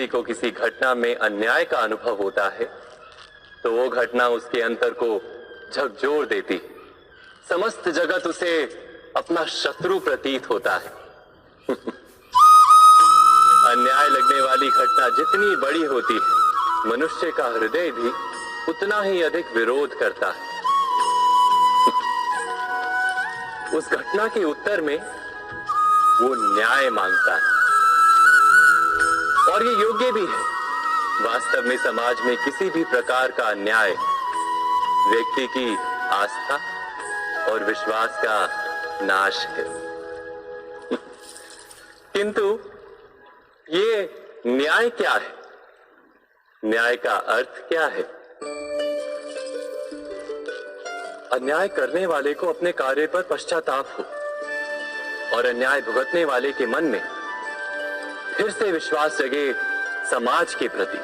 व्यक्ति को किसी घटना में अन्याय का अनुभव होता है तो वो घटना उसके अंतर को झकझोर देती, समस्त जगत उसे अपना शत्रु प्रतीत होता है। अन्याय लगने वाली घटना जितनी बड़ी होती है, मनुष्य का हृदय भी उतना ही अधिक विरोध करता है। उस घटना के उत्तर में वो न्याय मांगता है और ये योग्य भी है। वास्तव में समाज में किसी भी प्रकार का अन्याय व्यक्ति की आस्था और विश्वास का नाश है। किंतु ये न्याय क्या है? न्याय का अर्थ क्या है? अन्याय करने वाले को अपने कार्य पर पश्चाताप हो और अन्याय भुगतने वाले के मन में फिर से विश्वास जगे समाज के प्रति।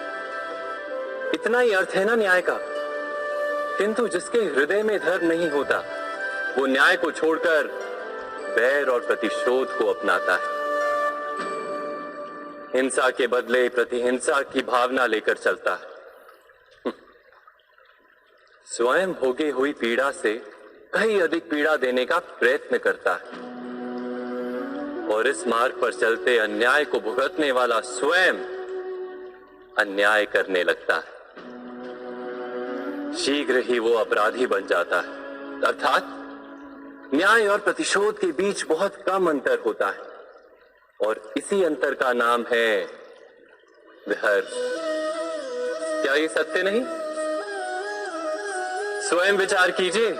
इतना ही अर्थ है ना न्याय का। किंतु जिसके हृदय में धर्म नहीं होता वो न्याय को छोड़कर बैर और प्रतिशोध को अपनाता है। हिंसा के बदले प्रतिहिंसा की भावना लेकर चलता है। स्वयं भोगी हुई पीड़ा से कहीं अधिक पीड़ा देने का प्रयत्न करता है और इस मार्ग पर चलते अन्याय को भुगतने वाला स्वयं अन्याय करने लगता है। शीघ्र ही वो अपराधी बन जाता है। अर्थात न्याय और प्रतिशोध के बीच बहुत कम अंतर होता है और इसी अंतर का नाम है विहर्ष। क्या ये सत्य नहीं? स्वयं विचार कीजिए।